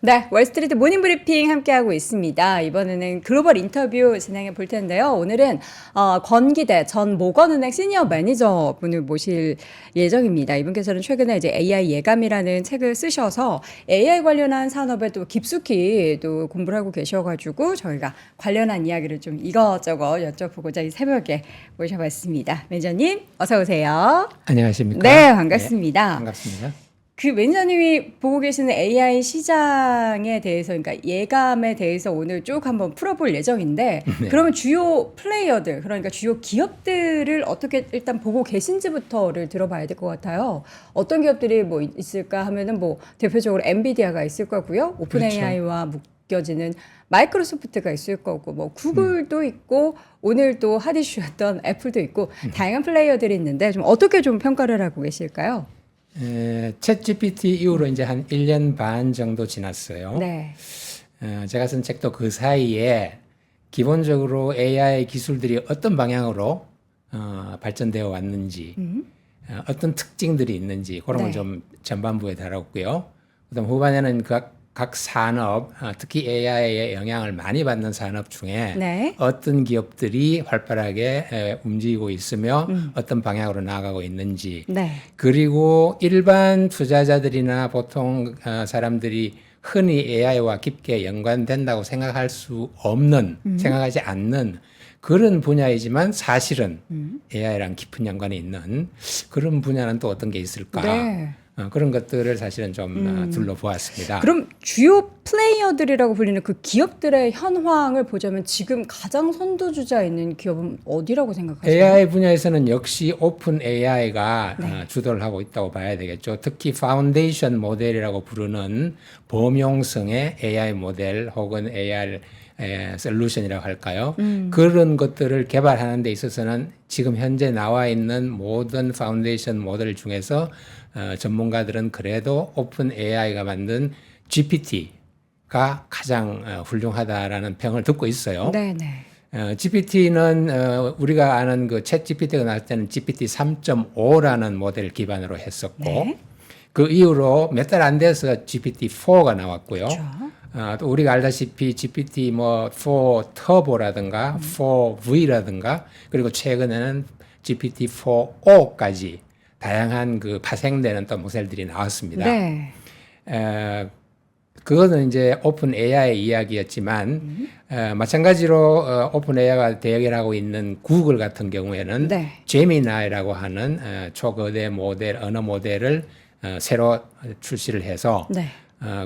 네, 월스트리트 모닝 브리핑 함께하고 있습니다. 이번에는 글로벌 인터뷰 진행해 볼 텐데요. 오늘은 권기대 전 모건은행 시니어 매니저 분을 모실 예정입니다. 이분께서는 최근에 이제 AI 예감이라는 책을 쓰셔서 AI 관련한 산업에 또 깊숙이 또 공부를 하고 계셔가지고 저희가 관련한 이야기를 좀 이것저것 여쭤보고자 이 새벽에 모셔봤습니다. 매니저님, 어서 오세요. 안녕하십니까? 네, 반갑습니다. 반갑습니다. 그 매니저님이 보고 계시는 AI 시장에 대해서, 그러니까 예감에 대해서 오늘 쭉 한번 풀어볼 예정인데, 네. 그러면 주요 플레이어들, 그러니까 주요 기업들을 어떻게 일단 보고 계신지부터를 들어봐야 될 것 같아요. 어떤 기업들이 뭐 있을까 하면은 뭐 대표적으로 엔비디아가 있을 거고요. 오픈 그렇죠. AI와 묶여지는 마이크로소프트가 있을 거고, 뭐 구글도 있고, 오늘 또 핫 이슈였던 애플도 있고, 다양한 플레이어들이 있는데 좀 어떻게 좀 평가를 하고 계실까요? 챗 GPT 이후로 이제 한 1년 반 정도 지났어요. 네. 제가 쓴 책도 그 사이에 기본적으로 AI 기술들이 어떤 방향으로 발전되어 왔는지, 어떤 특징들이 있는지 그런 걸 네. 좀 전반부에 다뤘고요. 그다음 후반에는 각 산업, 특히 AI의 영향을 많이 받는 산업 중에 네. 어떤 기업들이 활발하게 움직이고 있으며 어떤 방향으로 나아가고 있는지, 네. 그리고 일반 투자자들이나 보통 사람들이 흔히 AI와 깊게 연관된다고 생각할 수 없는, 생각하지 않는 그런 분야이지만 사실은 AI랑 깊은 연관이 있는 그런 분야는 또 어떤 게 있을까? 네. 그런 것들을 사실은 좀 둘러보았습니다. 그럼 주요 플레이어들이라고 불리는 그 기업들의 현황을 보자면 지금 가장 선두주자에 있는 기업은 어디라고 생각하세요? AI 분야에서는 역시 오픈 AI가 네. 주도를 하고 있다고 봐야 되겠죠. 특히 파운데이션 모델이라고 부르는 범용성의 AI 모델 혹은 AI 솔루션이라고 할까요? 그런 것들을 개발하는 데 있어서는 지금 현재 나와 있는 모든 파운데이션 모델 중에서 전문가들은 그래도 오픈 AI가 만든 GPT가 가장 훌륭하다라는 평을 듣고 있어요. 네, 네. GPT는 우리가 아는 그 챗 GPT가 나올 때는 GPT 3.5라는 모델 기반으로 했었고, 네. 그 이후로 몇 달 안 돼서 GPT-4가 나왔고요. 그렇죠. 또 우리가 알다시피 GPT 뭐 4 터보라든가 4V라든가 그리고 최근에는 GPT-4O까지 다양한 그 파생되는 또 모델들이 나왔습니다. 네. 그거는 이제 오픈 AI 이야기였지만 마찬가지로 오픈 AI가 대결하고 있는 구글 같은 경우에는 네. 제미나이라고 하는 초거대 모델 언어 모델을 새로 출시를 해서 네.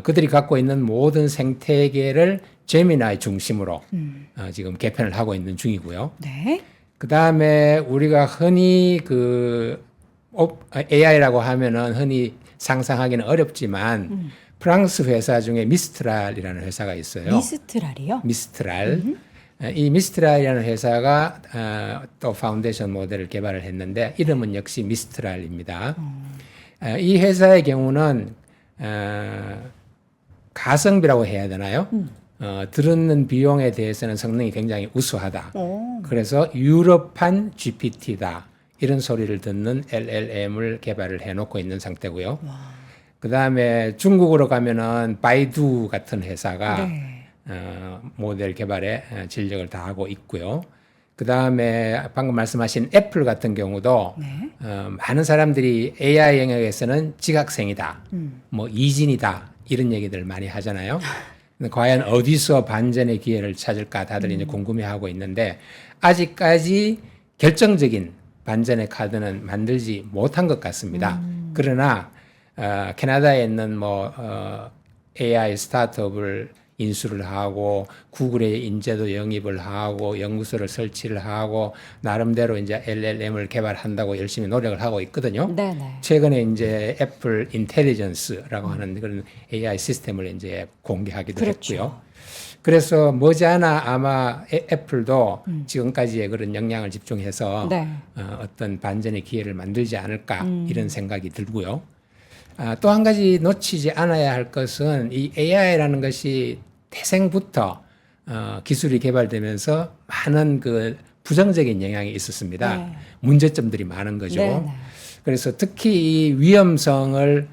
그들이 갖고 있는 모든 생태계를 제미나이 중심으로 지금 개편을 하고 있는 중이고요. 네. 그 다음에 우리가 흔히 AI라고 하면은 흔히 상상하기는 어렵지만 프랑스 회사 중에 미스트랄이라는 회사가 있어요. 미스트랄이요? 미스트랄. 이 미스트랄이라는 회사가 또 파운데이션 모델을 개발을 했는데 이름은 역시 미스트랄입니다. 이 회사의 경우는 가성비라고 해야 되나요? 들었는 비용에 대해서는 성능이 굉장히 우수하다. 오. 그래서 유럽판 GPT다. 이런 소리를 듣는 LLM을 개발을 해놓고 있는 상태고요. 그 다음에 중국으로 가면은 바이두 같은 회사가 네. 모델 개발에 진력을 다하고 있고요. 그 다음에 방금 말씀하신 애플 같은 경우도 네. 많은 사람들이 AI 영역에서는 지각생이다, 뭐 이진이다 이런 얘기들 많이 하잖아요. 근데 과연 어디서 반전의 기회를 찾을까 다들 이제 궁금해하고 있는데 아직까지 결정적인 반전의 카드는 만들지 못한 것 같습니다. 그러나 캐나다에 있는 AI 스타트업을 인수를 하고 구글의 인재도 영입을 하고 연구소를 설치를 하고 나름대로 이제 LLM을 개발한다고 열심히 노력을 하고 있거든요. 네, 네. 최근에 이제 애플 인텔리전스라고 하는 그런 AI 시스템을 이제 공개하기도 그렇죠. 했고요. 그래서 머지않아 아마 애플도 지금까지의 그런 역량을 집중해서 네. 어떤 반전의 기회를 만들지 않을까 이런 생각이 들고요. 또 한 가지 놓치지 않아야 할 것은 이 AI라는 것이 태생부터 기술이 개발되면서 많은 그 부정적인 영향이 있었습니다. 네. 문제점들이 많은 거죠. 네, 네. 그래서 특히 이 위험성을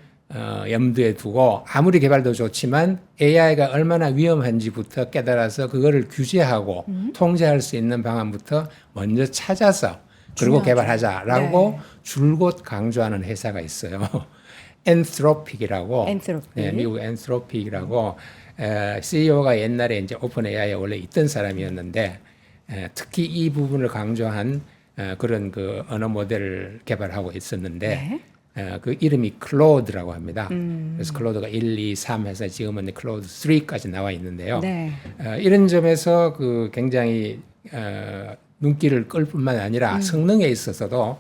염두에 두고 아무리 개발도 좋지만 AI가 얼마나 위험한지부터 깨달아서 그거를 규제하고 통제할 수 있는 방안부터 먼저 찾아서 그리고 중요하죠. 개발하자라고 네. 줄곧 강조하는 회사가 있어요. 엔트로픽이라고. 엔트로피. 네, 미국 엔트로픽이라고 CEO가 옛날에 이제 오픈 AI에 원래 있던 사람이었는데 특히 이 부분을 강조한 그런 그 언어 모델을 개발하고 있었는데 네. 그 이름이 클로드라고 합니다. 그래서 클로드가 1, 2, 3 해서 지금은 이제 클로드 3까지 나와 있는데요. 네. 이런 점에서 그 굉장히 눈길을 끌 뿐만 아니라 성능에 있어서도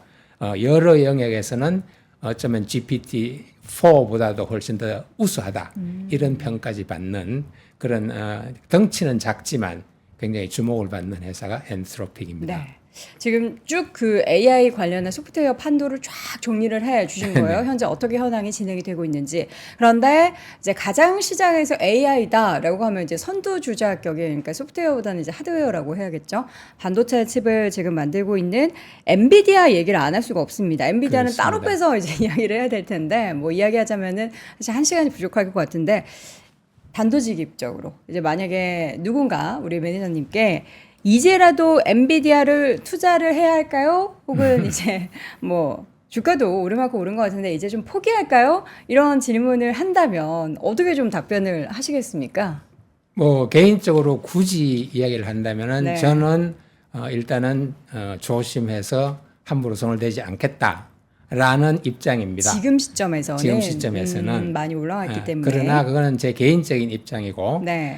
여러 영역에서는 어쩌면 GPT-4보다도 훨씬 더 우수하다. 이런 평가까지 받는 그런 덩치는 작지만 굉장히 주목을 받는 회사가 엔트로픽입니다. 네. 지금 쭉 그 AI 관련한 소프트웨어 판도를 쫙 정리를 해 주신 거예요. 현재 어떻게 현황이 진행이 되고 있는지. 그런데 이제 가장 시장에서 AI다라고 하면 이제 선두주자격인 그러니까 소프트웨어보다는 이제 하드웨어라고 해야겠죠. 반도체 칩을 지금 만들고 있는 엔비디아 얘기를 안 할 수가 없습니다. 엔비디아는 그렇습니다. 따로 빼서 이제 이야기를 해야 될 텐데 뭐 이야기하자면은 사실 한 시간이 부족할 것 같은데 단도직입적으로 이제 만약에 누군가 우리 매니저님께 이제라도 엔비디아를 투자를 해야 할까요? 혹은 이제 뭐 주가도 오르만큼 오른 것 같은데 이제 좀 포기할까요? 이런 질문을 한다면 어떻게 좀 답변을 하시겠습니까? 뭐 개인적으로 굳이 이야기를 한다면은 네. 저는 일단은 조심해서 함부로 손을 대지 않겠다라는 입장입니다. 지금 시점에서는 지금 시점에서는 많이 올라왔기 때문에 그러나 그거는 제 개인적인 입장이고 네.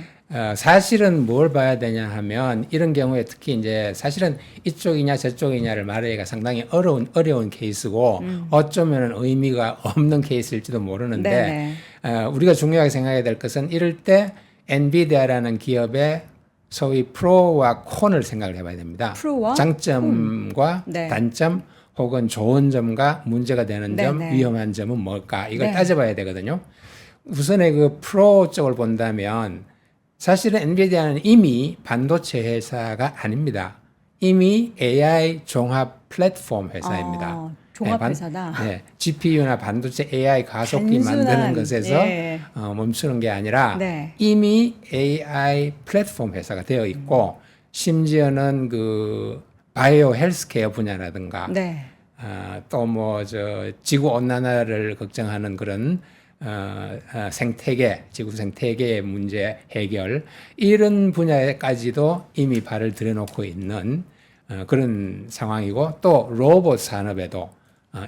사실은 뭘 봐야 되냐 하면 이런 경우에 특히 이제 사실은 이쪽이냐 저쪽이냐를 말하기가 상당히 어려운 케이스고 어쩌면 의미가 없는 케이스일지도 모르는데 우리가 중요하게 생각해야 될 것은 이럴 때 엔비디아라는 기업의 소위 프로와 콘을 생각을 해봐야 됩니다. 프로와 장점과 네. 단점 혹은 좋은 점과 문제가 되는 점, 네네. 위험한 점은 뭘까 이걸 네. 따져봐야 되거든요. 우선에 그 프로 쪽을 본다면 사실은 엔비디아는 이미 반도체 회사가 아닙니다. 이미 AI 종합 플랫폼 회사입니다. 종합회사다. GPU나 반도체 AI 가속기 단순한, 만드는 것에서 예. 멈추는 게 아니라 네. 이미 AI 플랫폼 회사가 되어 있고 심지어는 그 바이오 헬스케어 분야라든가 네. 또 뭐 저 지구 온난화를 걱정하는 그런 생태계, 지구 생태계의 문제 해결 이런 분야에까지도 이미 발을 들여놓고 있는 그런 상황이고 또 로봇 산업에도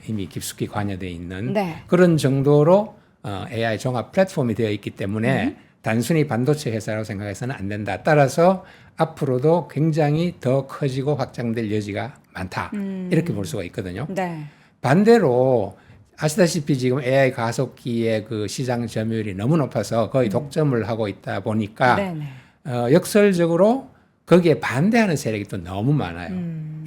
이미 깊숙이 관여되어 있는 네. 그런 정도로 AI 종합 플랫폼이 되어 있기 때문에 단순히 반도체 회사라고 생각해서는 안 된다. 따라서 앞으로도 굉장히 더 커지고 확장될 여지가 많다. 이렇게 볼 수가 있거든요. 네. 반대로 아시다시피 지금 AI 가속기의 그 시장 점유율이 너무 높아서 거의 독점을 하고 있다 보니까 네네. 역설적으로 거기에 반대하는 세력이 또 너무 많아요.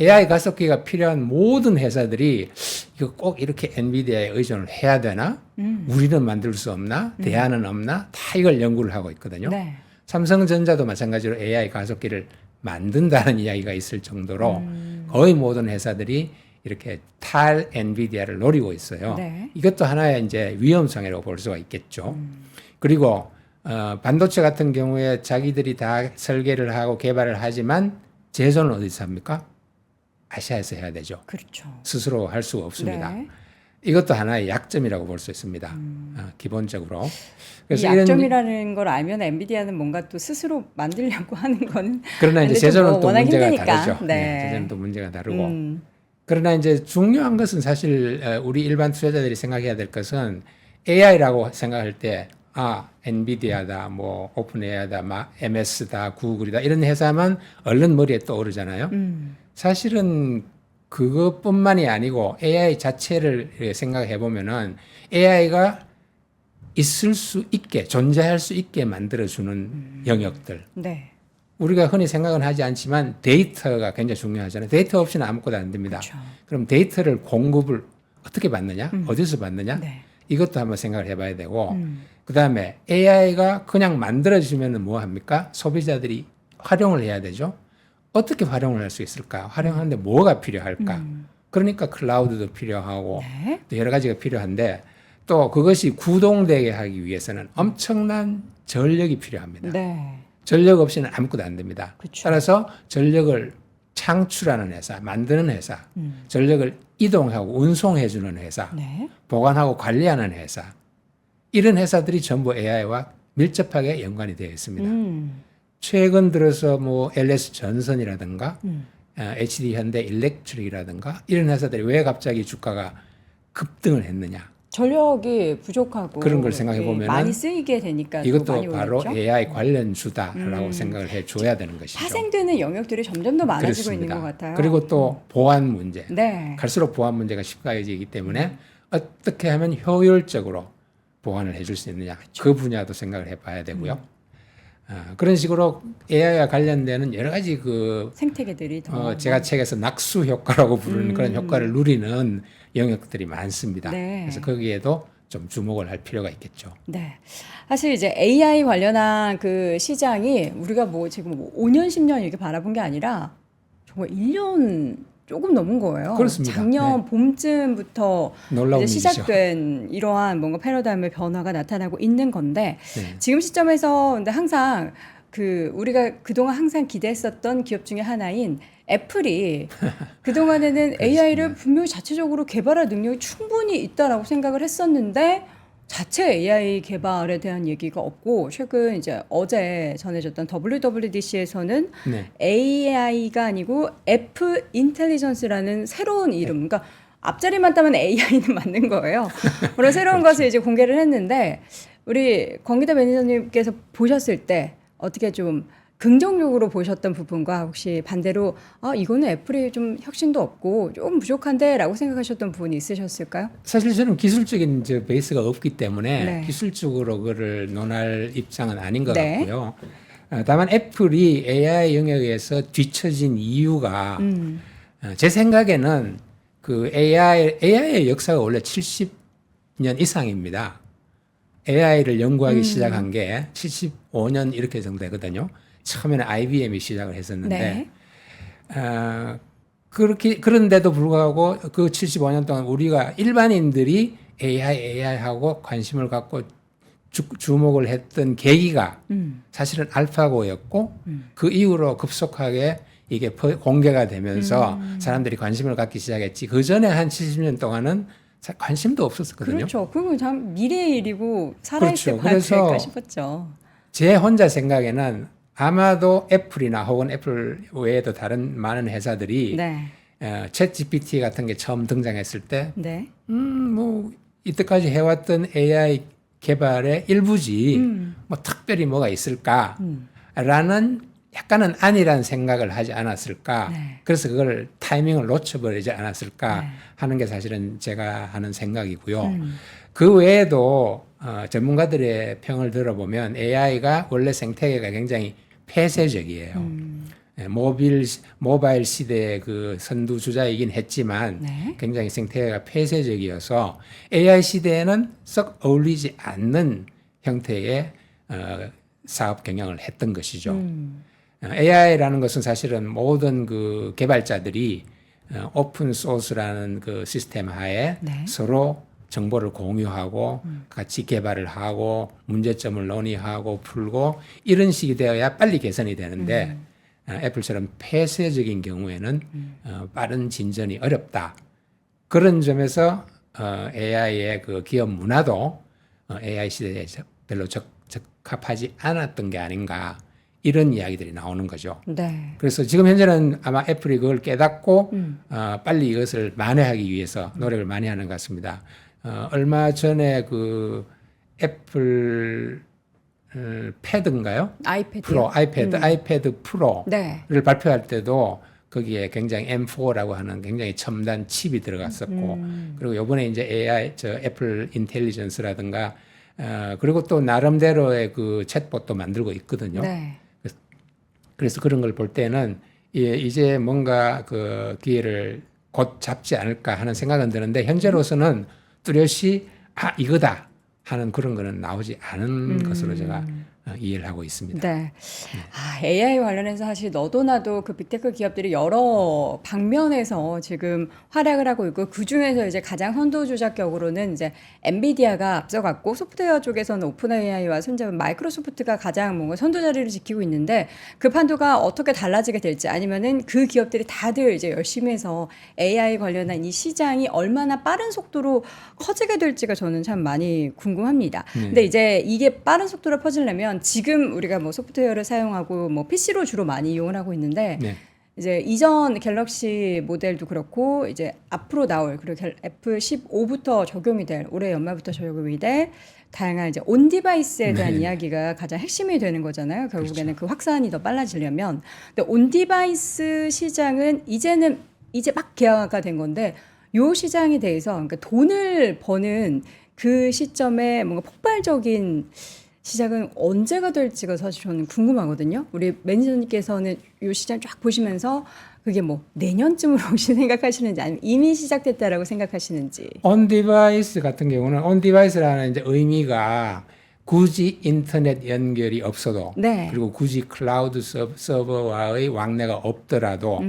AI 가속기가 필요한 모든 회사들이 이거 꼭 이렇게 엔비디아에 의존을 해야 되나? 우리는 만들 수 없나? 대안은 없나? 다 이걸 연구를 하고 있거든요. 네. 삼성전자도 마찬가지로 AI 가속기를 만든다는 이야기가 있을 정도로 거의 모든 회사들이 이렇게 탈 엔비디아를 노리고 있어요. 네. 이것도 하나의 이제 위험성이라고 볼 수가 있겠죠. 그리고 반도체 같은 경우에 자기들이 다 설계를 하고 개발을 하지만 제조는 어디서 합니까? 아시아에서 해야 되죠. 그렇죠. 스스로 할 수가 없습니다. 네. 이것도 하나의 약점이라고 볼 수 있습니다. 기본적으로. 이 이런 약점이라는 걸 알면 엔비디아는 뭔가 또 스스로 만들려고 하는 거는 그러나 이제 근데 좀 제조는 뭐 또 워낙 문제가 힘드니까. 다르죠. 네. 제조는 또 문제가 다르고. 그러나 이제 중요한 것은 사실 우리 일반 투자자들이 생각해야 될 것은 AI라고 생각할 때 엔비디아다, 뭐 오픈 AI다, MS다, 구글이다 이런 회사만 얼른 머리에 떠오르잖아요. 사실은 그것뿐만이 아니고 AI 자체를 생각해 보면은 AI가 있을 수 있게 존재할 수 있게 만들어주는 영역들. 네. 우리가 흔히 생각은 하지 않지만 데이터가 굉장히 중요하잖아요. 데이터 없이는 아무것도 안 됩니다. 그렇죠. 그럼 데이터를 공급을 어떻게 받느냐? 어디서 받느냐? 네. 이것도 한번 생각을 해봐야 되고 그 다음에 AI가 그냥 만들어지면 뭐 합니까? 소비자들이 활용을 해야 되죠. 어떻게 활용을 할 수 있을까? 활용하는데 뭐가 필요할까? 그러니까 클라우드도 필요하고 네. 또 여러 가지가 필요한데 또 그것이 구동되게 하기 위해서는 엄청난 전력이 필요합니다. 네. 전력 없이는 아무것도 안 됩니다. 그쵸. 따라서 전력을 창출하는 회사, 만드는 회사, 전력을 이동하고 운송해주는 회사, 네. 보관하고 관리하는 회사, 이런 회사들이 전부 AI와 밀접하게 연관이 되어 있습니다. 최근 들어서 뭐 LS 전선이라든가 HD 현대 일렉트릭이라든가 이런 회사들이 왜 갑자기 주가가 급등을 했느냐? 전력이 부족하고 그런 걸 생각해 보면은 많이 쓰이게 되니까 또 이것도 많이 바로 올랐죠? AI 관련주다라고 생각을 해줘야 되는 것이죠. 파생되는 영역들이 점점 더 많아지고 있는 것 같아요. 그리고 또 보안 문제. 네. 갈수록 보안 문제가 심각해지기 때문에 어떻게 하면 효율적으로 보안을 해줄 수 있느냐. 그 분야도 생각을 해봐야 되고요. 그런 식으로 AI와 관련되는 여러 가지 그 생태계들이 더 제가 책에서 낙수 효과라고 부르는 그런 효과를 누리는 영역들이 많습니다. 네. 그래서 거기에도 좀 주목을 할 필요가 있겠죠. 네. 사실 이제 AI 관련한 그 시장이 우리가 뭐 지금 뭐 5년, 10년 이렇게 바라본 게 아니라 정말 1년 조금 넘은 거예요. 그렇습니다. 작년 봄쯤부터 놀라운 이제 일이죠. 시작된 이러한 뭔가 패러다임의 변화가 나타나고 있는 건데 네. 지금 시점에서 근데 항상 그 우리가 그동안 항상 기대했었던 기업 중에 하나인 애플이 그동안에는 AI를 분명히 자체적으로 개발할 능력이 충분히 있다라고 생각을 했었는데 자체 AI 개발에 대한 얘기가 없고 최근 이제 어제 전해졌던 WWDC에서는 네. AI가 아니고 F 인텔리전스라는 새로운 이름, 그러니까 앞자리만 따면 AI는 맞는 거예요. 그런 새로운 것을 이제 공개를 했는데 우리 권기대 매니저님께서 보셨을 때 어떻게 좀 긍정적으로 보셨던 부분과 혹시 반대로 이거는 애플이 좀 혁신도 없고 조금 부족한데라고 생각하셨던 부분이 있으셨을까요? 사실 저는 기술적인 베이스가 없기 때문에 네. 기술적으로 그걸 논할 입장은 아닌 것 네. 같고요. 다만 애플이 AI 영역에서 뒤처진 이유가 제 생각에는 그 AI의 역사가 원래 70년 이상입니다. AI를 연구하기 시작한 게 75년 이렇게 정도 되거든요. 처음에는 IBM이 시작을 했었는데 네. 그런데도 불구하고 그 75년 동안 우리가 일반인들이 AI하고 관심을 갖고 주목을 했던 계기가 사실은 알파고였고 그 이후로 급속하게 이게 공개가 되면서 사람들이 관심을 갖기 시작했지. 그 전에 한 70년 동안은 관심도 없었거든요. 그렇죠. 그건 참 미래의 일이고 살아있을 그렇죠. 봐야 그래서 될까 싶었죠. 제 혼자 생각에는 아마도 애플이나 혹은 애플 외에도 다른 많은 회사들이 네. 챗 GPT 같은 게 처음 등장했을 때, 네. 뭐 이때까지 해왔던 AI 개발의 일부지, 뭐 특별히 뭐가 있을까라는 약간은 안일한 생각을 하지 않았을까. 네. 그래서 그걸 타이밍을 놓쳐버리지 않았을까 네. 하는 게 사실은 제가 하는 생각이고요. 그 외에도 전문가들의 평을 들어보면 AI가 원래 생태계가 굉장히 폐쇄적이에요. 모바일 시대의 그 선두주자이긴 했지만 네. 굉장히 생태계가 폐쇄적이어서 AI 시대에는 썩 어울리지 않는 형태의 사업 경영을 했던 것이죠. AI라는 것은 사실은 모든 그 개발자들이 오픈 소스라는 그 시스템 하에 네. 서로 정보를 공유하고 같이 개발을 하고 문제점을 논의하고 풀고 이런 식이 되어야 빨리 개선이 되는데 애플처럼 폐쇄적인 경우에는 빠른 진전이 어렵다. 그런 점에서 AI의 그 기업 문화도 AI 시대에 별로 적합하지 않았던 게 아닌가 이런 이야기들이 나오는 거죠. 네. 그래서 지금 현재는 아마 애플이 그걸 깨닫고 빨리 이것을 만회하기 위해서 노력을 많이 하는 것 같습니다. 얼마 전에 그 애플 패드인가요? 아이패드요? 아이패드 프로를 네. 발표할 때도 거기에 굉장히 M4라고 하는 굉장히 첨단 칩이 들어갔었고 그리고 이번에 이제 AI 애플 인텔리전스라든가 그리고 또 나름대로의 그 챗봇도 만들고 있거든요. 네. 그래서 그런 걸 볼 때는 이제 뭔가 그 기회를 곧 잡지 않을까 하는 생각은 드는데 현재로서는 뚜렷이 이거다 하는 그런 거는 나오지 않은 것으로 제가 이해를 하고 있습니다. 네. AI 관련해서 사실 너도 나도 그 빅테크 기업들이 여러 방면에서 지금 활약을 하고 있고 그 중에서 이제 가장 선두주자격으로는 이제 엔비디아가 앞서갔고 소프트웨어 쪽에서는 오픈 AI와 손잡은 마이크로소프트가 가장 뭔가 선두 자리를 지키고 있는데 그 판도가 어떻게 달라지게 될지 아니면은 그 기업들이 다들 이제 열심히 해서 AI 관련한 이 시장이 얼마나 빠른 속도로 커지게 될지가 저는 참 많이 궁금합니다. 근데 이제 이게 빠른 속도로 퍼지려면 지금 우리가 뭐 소프트웨어를 사용하고 뭐 PC로 주로 많이 이용을 하고 있는데 네. 이제 이전 갤럭시 모델도 그렇고 이제 앞으로 나올 그리고 F15부터 적용이 될 올해 연말부터 적용이 될 다양한 이제 온 디바이스에 대한 네. 이야기가 가장 핵심이 되는 거잖아요. 결국에는 그 확산이 더 빨라지려면. 근데 온 디바이스 시장은 이제는 이제 막 개화가 된 건데 요 시장에 대해서 그러니까 돈을 버는 그 시점에 뭔가 폭발적인 시작은 언제가 될지가 사실 저는 궁금하거든요. 우리 매니저님께서는 이 시장 쫙 보시면서 그게 뭐 내년쯤으로 혹시 생각하시는지 아니면 이미 시작됐다라고 생각하시는지. 온 디바이스 같은 경우는 온 디바이스라는 이제 의미가 굳이 인터넷 연결이 없어도 네. 그리고 굳이 클라우드 서버와의 왕래가 없더라도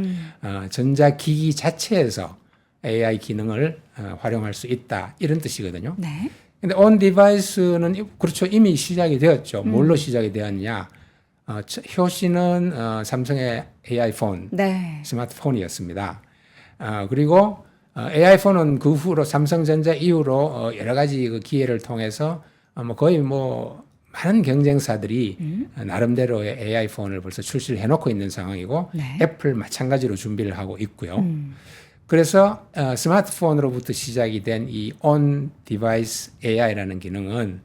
전자기기 자체에서 AI 기능을 활용할 수 있다 이런 뜻이거든요. 네. 근데 온 디바이스는 그렇죠 이미 시작이 되었죠. 뭘로 시작이 되었냐? 효시는 삼성의 AI 폰, 네. 스마트폰이었습니다. 그리고 AI 폰은 그 후로 삼성전자 이후로 여러 가지 그 기회를 통해서 뭐 거의 뭐 많은 경쟁사들이 나름대로의 AI 폰을 벌써 출시를 해놓고 있는 상황이고 네. 애플 마찬가지로 준비를 하고 있고요. 그래서 스마트폰으로부터 시작이 된 이 on device AI라는 기능은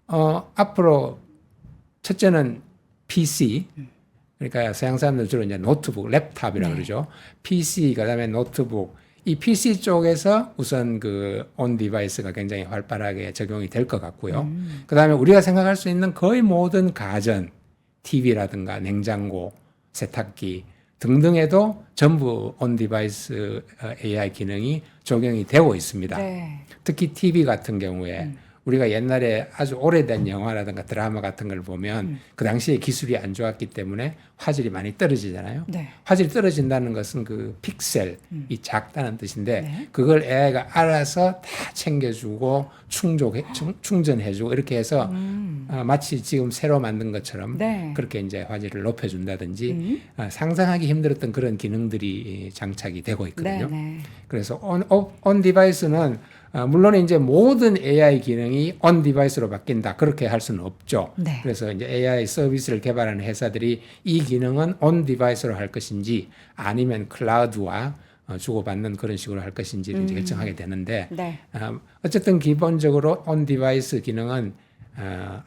앞으로 첫째는 PC 그러니까 서양 사람들 주로 이제 노트북, 랩탑이라고 그러죠. PC 그다음에 노트북 이 PC 쪽에서 우선 그 on device가 굉장히 활발하게 적용이 될 것 같고요. 그다음에 우리가 생각할 수 있는 거의 모든 가전, TV라든가 냉장고, 세탁기 등등에도 전부 온 디바이스 AI 기능이 적용이 되고 있습니다. 네. 특히 TV 같은 경우에 우리가 옛날에 아주 오래된 영화라든가 드라마 같은 걸 보면 그 당시에 기술이 안 좋았기 때문에 화질이 많이 떨어지잖아요. 네. 화질이 떨어진다는 것은 그 픽셀이 작다는 뜻인데 네. 그걸 AI가 알아서 다 챙겨주고 충전해주고 이렇게 해서 마치 지금 새로 만든 것처럼 네. 그렇게 이제 화질을 높여준다든지 상상하기 힘들었던 그런 기능들이 장착이 되고 있거든요. 네. 네. 그래서 on device는 물론 이제 모든 AI 기능이 on device로 바뀐다 그렇게 할 수는 없죠. 네. 그래서 이제 AI 서비스를 개발하는 회사들이 이 기능은 on device로 할 것인지 아니면 클라우드와 주고받는 그런 식으로 할 것인지를 이제 결정하게 되는데 네. 어쨌든 기본적으로 on device 기능은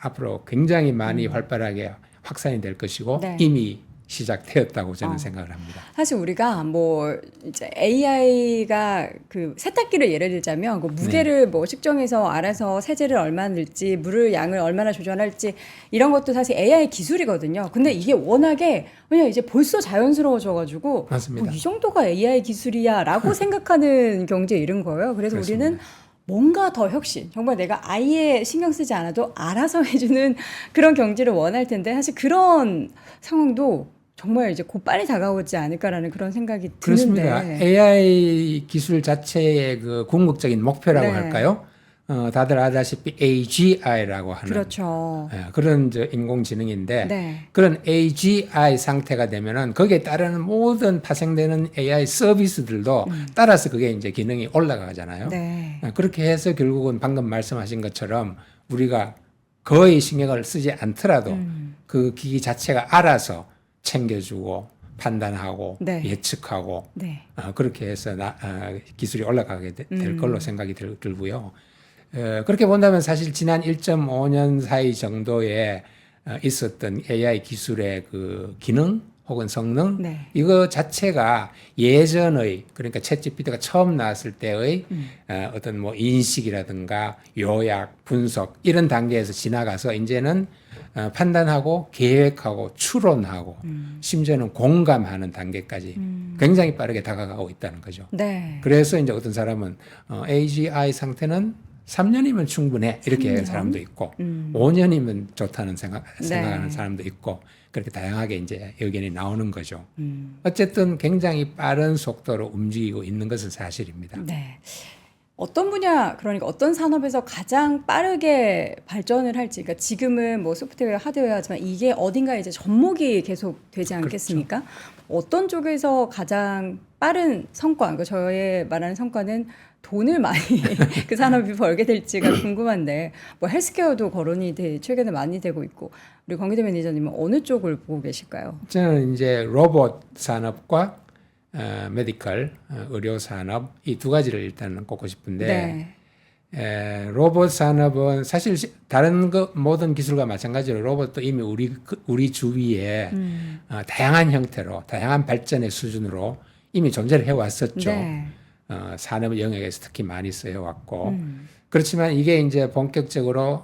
앞으로 굉장히 많이 활발하게 확산이 될 것이고 네. 이미 시작되었다고 저는 생각을 합니다. 사실 우리가 뭐 이제 AI가 그 세탁기를 예를 들자면 그 무게를 뭐 측정해서 알아서 세제를 얼마나 넣을지 물을 양을 얼마나 조절할지 이런 것도 사실 AI 기술이거든요. 근데 이게 워낙에 그냥 이제 벌써 자연스러워져가지고 맞습니다. 이 정도가 AI 기술이야라고 생각하는 경지에 이른 거예요. 그래서 그렇습니다. 우리는 뭔가 더 혁신, 정말 내가 아예 신경 쓰지 않아도 알아서 해주는 그런 경지를 원할 텐데 사실 그런 상황도 정말 이제 곧 빨리 다가오지 않을까라는 그런 생각이 드는데. 그렇습니다. AI 기술 자체의 그 궁극적인 목표라고 네. 할까요? 다들 아다시피 AGI라고 하는 그렇죠. 그런 인공지능인데 네. 그런 AGI 상태가 되면은 거기에 따르는 모든 파생되는 AI 서비스들도 따라서 그게 이제 기능이 올라가잖아요. 네. 그렇게 해서 결국은 방금 말씀하신 것처럼 우리가 거의 신경을 쓰지 않더라도 그 기기 자체가 알아서 챙겨주고 판단하고 네. 예측하고 네. 그렇게 해서 기술이 올라가게 될 걸로 생각이 들고요. 그렇게 본다면 사실 지난 1.5년 사이 정도에 있었던 AI 기술의 그 기능 혹은 성능 네. 이거 자체가 예전의 그러니까 챗GPT가 처음 나왔을 때의 어떤 뭐 인식이라든가 요약, 분석 이런 단계에서 지나가서 이제는 판단하고 계획하고 추론하고 심지어는 공감하는 단계까지 굉장히 빠르게 다가가고 있다는 거죠. 네. 그래서 이제 어떤 사람은 AGI 상태는 3년이면 충분해 이렇게 3년? 사람도 있고 5년이면 좋다는 생각하는 네. 사람도 있고 그렇게 다양하게 이제 의견이 나오는 거죠. 어쨌든 굉장히 빠른 속도로 움직이고 있는 것은 사실입니다. 네. 어떤 분야, 그러니까 어떤 산업에서 가장 빠르게 발전을 할지, 그러니까 지금은 뭐 소프트웨어, 하드웨어지만 이게 어딘가에 이제 접목이 계속 되지 않겠습니까? 어떤 쪽에서 가장 빠른 성과, 그러니까 저의 말하는 성과는 돈을 많이 그 산업이 벌게 될지가 궁금한데, 뭐 헬스케어도 거론이 최근에 많이 되고 있고, 우리 권기대 매니저님은 어느 쪽을 보고 계실까요? 저는 이제 로봇 산업과 메디컬, 의료 산업 이 두 가지를 일단 꼽고 싶은데 네. 로봇 산업은 사실 다른 모든 기술과 마찬가지로 로봇도 이미 우리 주위에 다양한 형태로 다양한 발전의 수준으로 이미 존재를 해왔었죠. 네. 산업 영역에서 특히 많이 쓰여왔고 그렇지만 이게 이제 본격적으로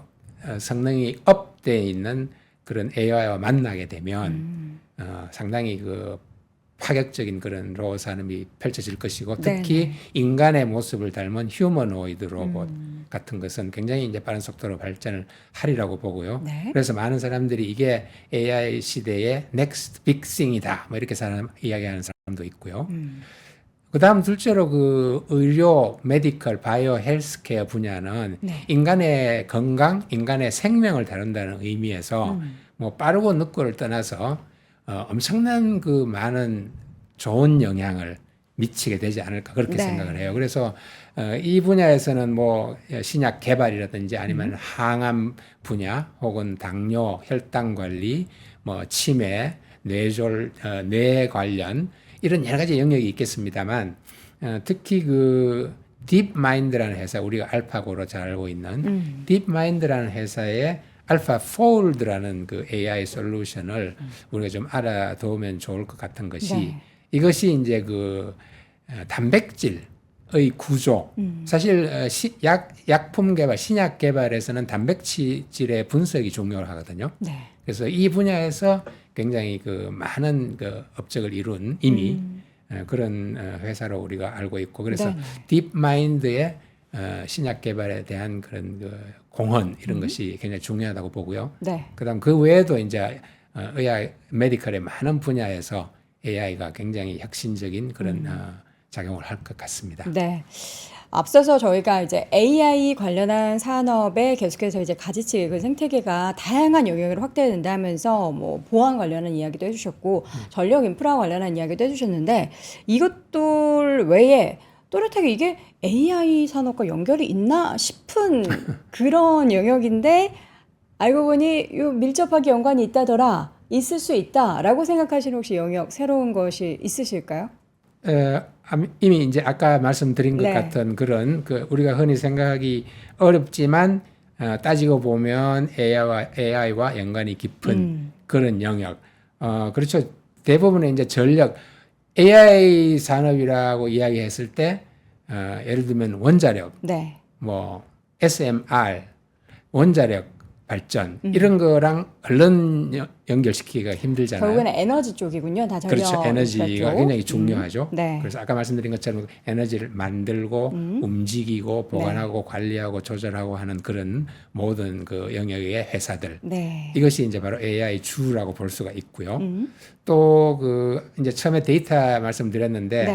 성능이 업되어 있는 그런 AI와 만나게 되면 상당히 그 파격적인 그런 로봇 산업이 펼쳐질 것이고 특히 네네. 인간의 모습을 닮은 휴머노이드 로봇 같은 것은 굉장히 이제 빠른 속도로 발전을 하리라고 보고요. 네. 그래서 많은 사람들이 이게 AI 시대의 next big thing이다. 뭐 이렇게 이야기하는 사람도 있고요. 그다음 둘째로 그 의료, 메디컬, 바이오, 헬스케어 분야는 네. 인간의 건강, 인간의 생명을 다룬다는 의미에서 뭐 빠르고 늦고를 떠나서 엄청난 그 많은 좋은 영향을 미치게 되지 않을까 그렇게 네. 생각을 해요. 그래서 이 분야에서는 뭐 신약 개발이라든지 아니면 항암 분야 혹은 당뇨, 혈당 관리, 뭐 치매, 뇌 관련 이런 여러 가지 영역이 있겠습니다만 특히 그 딥마인드라는 회사 우리가 알파고로 잘 알고 있는 딥마인드라는 회사의 알파폴드라는 그 AI 솔루션을 우리가 좀 알아두면 좋을 것 같은 것이 네. 이것이 이제 그 단백질의 구조 사실 약품 개발, 신약 개발에서는 단백질의 분석이 중요하거든요. 네. 그래서 이 분야에서 굉장히 그 많은 그 업적을 이룬 이미 그런 회사로 우리가 알고 있고 그래서 네네. 딥마인드의 신약 개발에 대한 그런 그 공헌 이런 것이 굉장히 중요하다고 보고요. 네. 그다음 그 외에도 이제 의학, 메디컬의 많은 분야에서 AI가 굉장히 혁신적인 그런 작용을 할 것 같습니다. 네. 앞서서 저희가 이제 AI 관련한 산업에 계속해서 이제 가지치 그 생태계가 다양한 영역으로 확대된다 하면서 뭐 보안 관련한 이야기도 해주셨고 전력 인프라 관련한 이야기도 해주셨는데 이것들 외에 또렷하게 이게 AI 산업과 연결이 있나 싶은 그런 영역인데 알고 보니 요 밀접하게 연관이 있다더라 있을 수 있다라고 생각하시는 혹시 영역 새로운 것이 있으실까요? 이미 이제 아까 말씀드린 것 네. 같은 그런 그 우리가 흔히 생각하기 어렵지만 따지고 보면 AI와 연관이 깊은 그런 영역. 그렇죠. 대부분의 이제 전력 AI 산업이라고 이야기했을 때 예를 들면 원자력, 네. 뭐 SMR, 원자력 발전 이런 거랑 얼른 연결시키기가 힘들잖아요. 결국에는 에너지 쪽이군요. 다 전력 그렇죠. 에너지가 인프라 쪽. 굉장히 중요하죠. 네. 그래서 아까 말씀드린 것처럼 에너지를 만들고 움직이고 보관하고 관리하고 조절하고 하는 그런 모든 그 영역의 회사들. 네. 이것이 이제 바로 AI 주라고 볼 수가 있고요. 또 그 이제 처음에 데이터 말씀드렸는데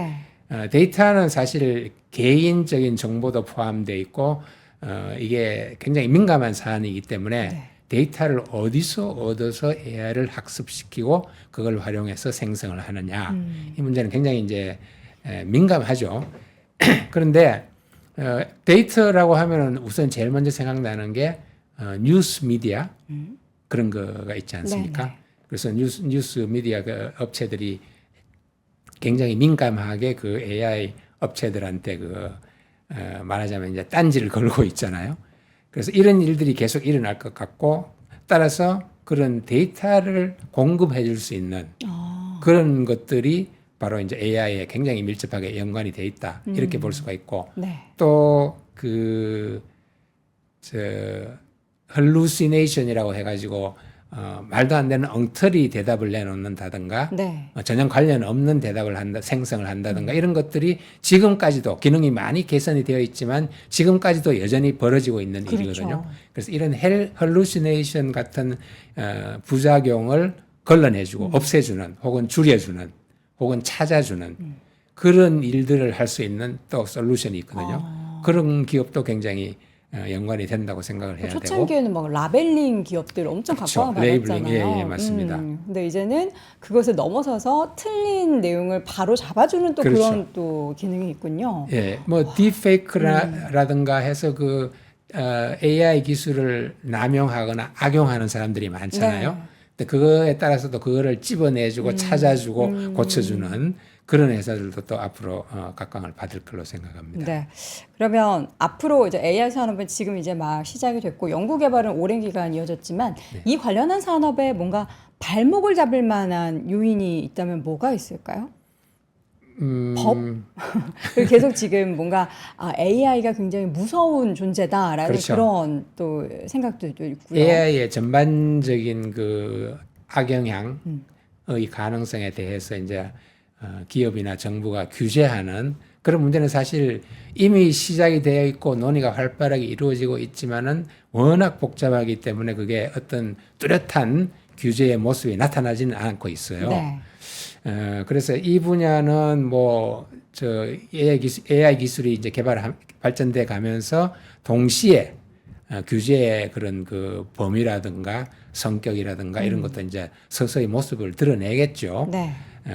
네. 데이터는 사실 개인적인 정보도 포함되어 있고 이게 굉장히 민감한 사안이기 때문에 네. 데이터를 어디서 얻어서 AI를 학습시키고 그걸 활용해서 생성을 하느냐 이 문제는 굉장히 이제 민감하죠. 그런데 데이터라고 하면은 우선 제일 먼저 생각나는 게 뉴스 미디어 그런 거가 있지 않습니까? 네네. 그래서 뉴스 미디어 그 업체들이 굉장히 민감하게 그 AI 업체들한테 말하자면 이제 딴지를 걸고 있잖아요. 그래서 이런 일들이 계속 일어날 것 같고 따라서 그런 데이터를 공급해 줄 수 있는 그런 것들이 바로 이제 AI에 굉장히 밀접하게 연관이 돼 있다. 이렇게 볼 수가 있고 네. 또 hallucination이라고 해가지고 말도 안 되는 엉터리 대답을 내놓는다든가 네. 전혀 관련 없는 대답을 생성을 한다든가 이런 것들이 지금까지도 기능이 많이 개선이 되어 있지만 지금까지도 여전히 벌어지고 있는 그렇죠. 일이거든요. 그래서 이런 헐루시네이션 같은 부작용을 걸러내주고 없애주는 혹은 줄여주는 혹은 찾아주는 그런 일들을 할 수 있는 또 솔루션이 있거든요. 그런 기업도 굉장히 연관이 된다고 생각을 해야 되고. 초창기에는 막 라벨링 기업들 엄청 그렇죠. 각광을 레이블링, 받았잖아요. 예, 맞습니다. 근데 이제는 그것을 넘어서서 틀린 내용을 바로 잡아주는 또 그렇죠. 그런 또 기능이 있군요. 예, 뭐 딥페이크라든가 해서 그 AI 기술을 남용하거나 악용하는 사람들이 많잖아요. 네. 근데 그거에 따라서도 그거를 찝어내주고 찾아주고 고쳐주는 그런 회사들도 또 앞으로 각광을 받을 걸로 생각합니다. 네. 그러면 앞으로 이제 AI 산업은 지금 이제 막 시작이 됐고 연구 개발은 오랜 기간 이어졌지만 이 관련한 산업에 뭔가 발목을 잡을 만한 요인이 있다면 뭐가 있을까요? 법? 그리고 계속 지금 뭔가 AI가 굉장히 무서운 존재다라는 그렇죠. 그런 또 생각들도 있고요. AI의 전반적인 그 악영향의 가능성에 대해서 이제 기업이나 정부가 규제하는 그런 문제는 사실 이미 시작이 되어 있고 논의가 활발하게 이루어지고 있지만은 워낙 복잡하기 때문에 그게 어떤 뚜렷한 규제의 모습이 나타나지는 않고 있어요. 네. 그래서 이 분야는 뭐 저 AI 기술이 이제 발전돼 가면서 동시에 규제의 그런 그 범위라든가 성격이라든가 이런 것도 이제 서서히 모습을 드러내겠죠. 네.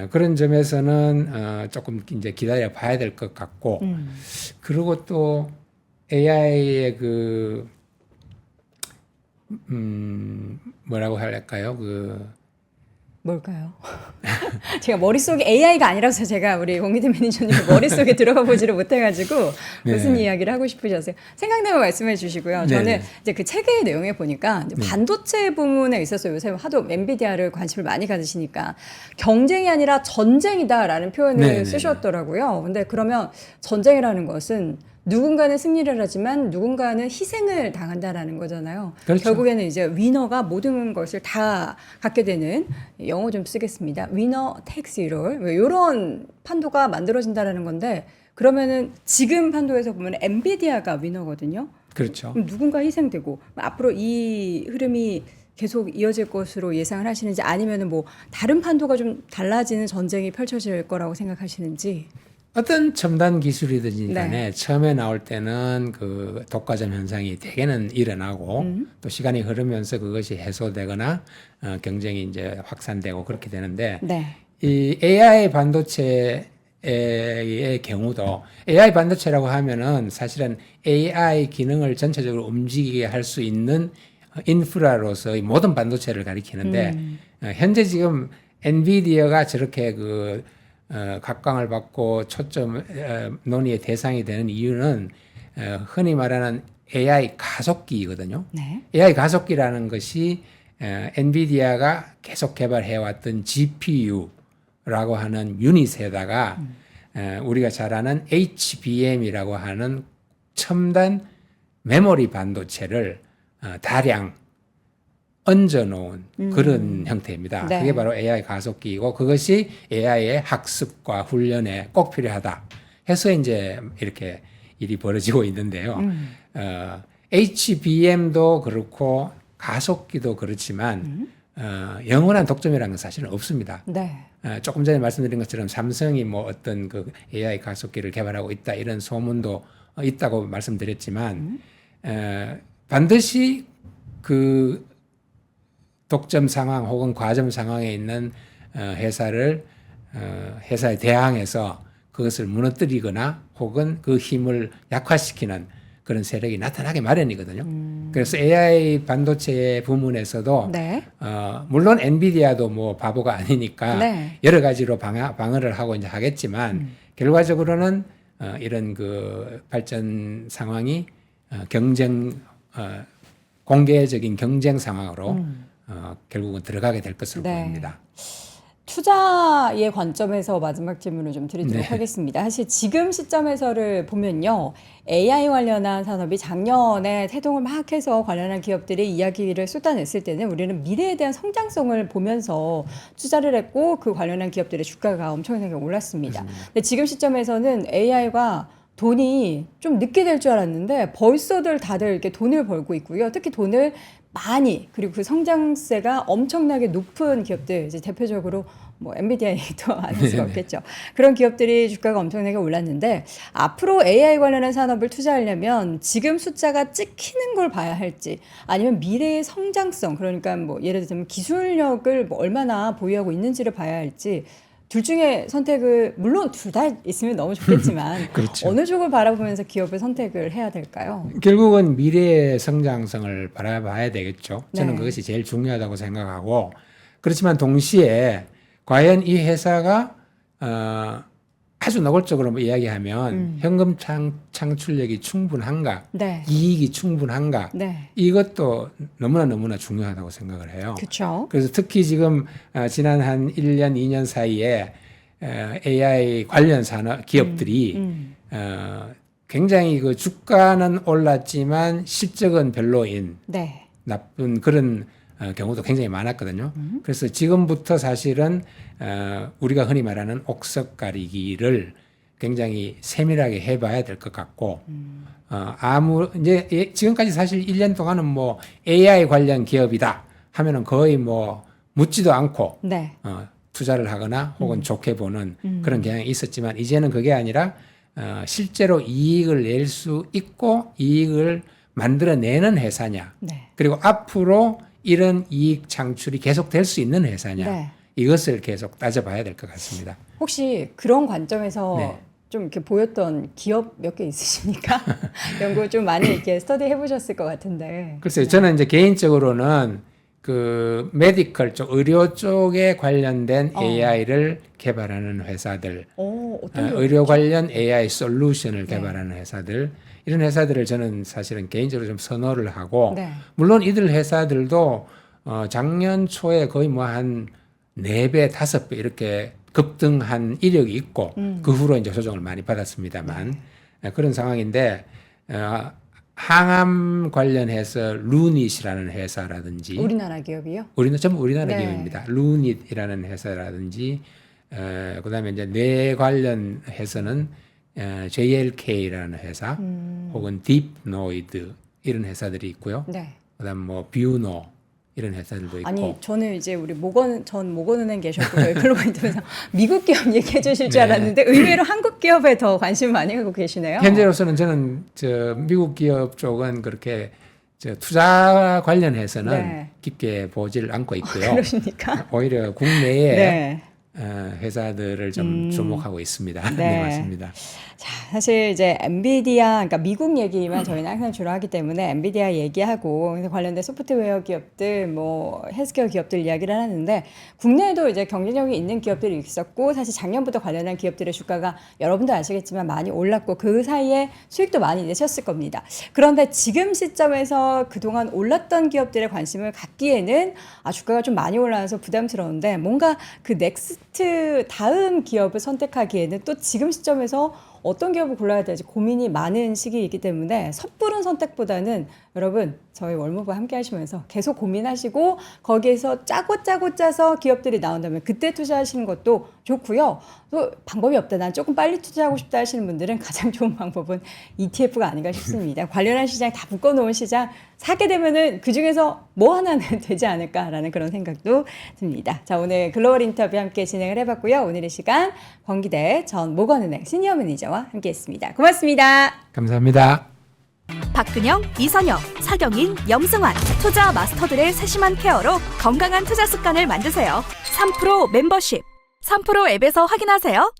그런 점에서는 조금 이제 기다려 봐야 될 것 같고, 그리고 또 AI의 그 뭐라고 할까요? 뭘까요? 제가 머릿속에 AI가 아니라서 제가 우리 공기대 매니저님 머릿속에 들어가 보지를 못해가지고 네. 무슨 이야기를 하고 싶으셨어요? 생각나면 말씀해 주시고요. 저는 네. 이제 그 책의 내용에 보니까 이제 반도체 부문에 있어서 요새 하도 엔비디아를 관심을 많이 가지시니까 경쟁이 아니라 전쟁이다라는 표현을 네, 네, 쓰셨더라고요. 근데 그러면 전쟁이라는 것은 누군가는 승리를 하지만 누군가는 희생을 당한다라는 거잖아요. 그렇죠. 결국에는 이제 위너가 모든 것을 다 갖게 되는 영어 좀 쓰겠습니다. 위너 takes it all. 이런 판도가 만들어진다라는 건데 그러면은 지금 판도에서 보면 엔비디아가 위너거든요. 그렇죠. 그럼 누군가 희생되고 앞으로 이 흐름이 계속 이어질 것으로 예상을 하시는지 아니면은 뭐 다른 판도가 좀 달라지는 전쟁이 펼쳐질 거라고 생각하시는지. 어떤 첨단 기술이든지 간에 네. 처음에 나올 때는 그 독과점 현상이 대개는 일어나고 또 시간이 흐르면서 그것이 해소되거나 경쟁이 이제 확산되고 그렇게 되는데 네. 이 AI 반도체의 경우도 AI 반도체라고 하면은 사실은 AI 기능을 전체적으로 움직이게 할 수 있는 인프라로서의 모든 반도체를 가리키는데 현재 지금 엔비디아가 저렇게 각광을 받고 초점 논의의 대상이 되는 이유는 흔히 말하는 AI 가속기거든요. 네. AI 가속기라는 것이 엔비디아가 계속 개발해왔던 GPU라고 하는 유닛에다가 우리가 잘 아는 HBM이라고 하는 첨단 메모리 반도체를 다량 얹어놓은 그런 형태입니다. 네. 그게 바로 AI 가속기이고 그것이 AI의 학습과 훈련에 꼭 필요하다 해서 이제 이렇게 일이 벌어지고 있는데요. HBM도 그렇고 가속기도 그렇지만 영원한 독점이라는 건 사실은 없습니다. 네. 조금 전에 말씀드린 것처럼 삼성이 뭐 어떤 그 AI 가속기를 개발하고 있다 이런 소문도 있다고 말씀드렸지만 반드시 그 독점 상황 혹은 과점 상황에 있는 회사에 대항해서 그것을 무너뜨리거나 혹은 그 힘을 약화시키는 그런 세력이 나타나게 마련이거든요. 그래서 AI 반도체 부문에서도 네. 물론 엔비디아도 뭐 바보가 아니니까 네. 여러 가지로 방어를 하고 이제 하겠지만 결과적으로는 이런 그 발전 상황이 공개적인 경쟁 상황으로 결국은 들어가게 될 것으로 네. 보입니다. 투자의 관점에서 마지막 질문을 좀 드리도록 네. 하겠습니다. 사실 지금 시점에서를 보면요. AI 관련한 산업이 작년에 태동을 막 해서 관련한 기업들이 이야기를 쏟아냈을 때는 우리는 미래에 대한 성장성을 보면서 투자를 했고 그 관련한 기업들의 주가가 엄청나게 올랐습니다. 근데 지금 시점에서는 AI가 돈이 좀 늦게 될 줄 알았는데 벌써들 다들 이렇게 돈을 벌고 있고요. 특히 돈을 많이 그리고 그 성장세가 엄청나게 높은 기업들 이제 대표적으로 뭐 엔비디아 얘기도 안 할 수가 없겠죠. 그런 기업들이 주가가 엄청나게 올랐는데 앞으로 AI 관련한 산업을 투자하려면 지금 숫자가 찍히는 걸 봐야 할지 아니면 미래의 성장성 그러니까 뭐 예를 들면 기술력을 뭐 얼마나 보유하고 있는지를 봐야 할지 둘 중에 선택을 물론 둘 다 있으면 너무 좋겠지만 그렇죠. 어느 쪽을 바라보면서 기업을 선택을 해야 될까요? 결국은 미래의 성장성을 바라봐야 되겠죠. 저는 네. 그것이 제일 중요하다고 생각하고 그렇지만 동시에 과연 이 회사가 아주 노골적으로 뭐 이야기하면 현금 창출력이 충분한가, 네. 이익이 충분한가 네. 이것도 너무나 중요하다고 생각을 해요. 그렇죠. 그래서 특히 지금 지난 한 1년, 2년 사이에 AI 관련 산업 기업들이 굉장히 그 주가는 올랐지만 실적은 별로인 네. 나쁜 그런 경우도 굉장히 많았거든요. 그래서 지금부터 사실은 우리가 흔히 말하는 옥석 가리기를 굉장히 세밀하게 해봐야 될 것 같고 이제 지금까지 사실 1년 동안은 뭐 AI 관련 기업이다 하면은 거의 뭐 묻지도 않고 네. 투자를 하거나 혹은 좋게 보는 그런 경향이 있었지만 이제는 그게 아니라 실제로 이익을 낼 수 있고 이익을 만들어내는 회사냐 네. 그리고 앞으로 이런 이익 창출이 계속될 수 있는 회사냐 네. 이것을 계속 따져봐야 될 것 같습니다. 혹시 그런 관점에서 네. 좀 이렇게 보였던 기업 몇 개 있으십니까? 연구 좀 많이 이렇게 스터디 해보셨을 것 같은데. 글쎄요, 저는 이제 개인적으로는 그 메디컬 쪽, 의료 쪽에 관련된 AI를 개발하는 회사들, 어떤 의료 관련 AI 솔루션을 네. 개발하는 회사들, 이런 회사들을 저는 사실은 개인적으로 좀 선호를 하고, 네. 물론 이들 회사들도 작년 초에 거의 뭐 한 4배, 5배 이렇게 급등한 이력이 있고, 그 후로 이제 조정을 많이 받았습니다만, 그런 상황인데, 항암 관련해서 루닛이라는 회사라든지 우리나라 기업이요? 전부 우리나라 네. 기업입니다. 루닛이라는 회사라든지 그다음에 이제 뇌 관련해서는 JLK라는 회사 혹은 딥노이드 이런 회사들이 있고요. 네. 그다음 뭐 뷰노 이런 회사들도 있고. 아니 저는 이제 우리 전 모건은행 계셨고 저희 글로벌 인터뷰에서 미국 기업 얘기해 주실 줄 알았는데 의외로 한국 기업에 더 관심 많이 갖고 계시네요. 현재로서는 저는 미국 기업 쪽은 그렇게 투자 관련해서는 네. 깊게 보지를 않고 있고요. 그러십니까? 오히려 국내에 네. 회사들을 좀 주목하고 있습니다. 네. 네, 맞습니다. 자, 사실 이제 엔비디아, 그러니까 미국 얘기만 저희는 항상 주로 하기 때문에 엔비디아 얘기하고 그래서 관련된 소프트웨어 기업들, 뭐 헬스케어 기업들 이야기를 하는데 국내에도 이제 경쟁력이 있는 기업들이 있었고 사실 작년부터 관련한 기업들의 주가가 여러분도 아시겠지만 많이 올랐고 그 사이에 수익도 많이 내셨을 겁니다. 그런데 지금 시점에서 그동안 올랐던 기업들의 관심을 갖기에는 주가가 좀 많이 올라서 부담스러운데 뭔가 그 넥스트 다음 기업을 선택하기에는 또 지금 시점에서 어떤 기업을 골라야 될지 고민이 많은 시기이기 때문에 섣부른 선택보다는 여러분 저희 월모브 함께 하시면서 계속 고민하시고 거기에서 짜고 짜서 기업들이 나온다면 그때 투자하시는 것도 좋고요. 또 방법이 없다. 난 조금 빨리 투자하고 싶다 하시는 분들은 가장 좋은 방법은 ETF가 아닌가 싶습니다. 관련한 시장 다 묶어놓은 시장 사게 되면은 그 중에서 뭐 하나는 되지 않을까라는 그런 생각도 듭니다. 자, 오늘 글로벌 인터뷰 함께 진행을 해봤고요. 오늘 이 시간 권기대 전 모건은행 시니어 매니저와 함께했습니다. 고맙습니다. 감사합니다. 박근영, 이선영, 사경인, 염승환 투자 마스터들의 세심한 케어로 건강한 투자 습관을 만드세요. 3프로 멤버십 3프로 앱에서 확인하세요.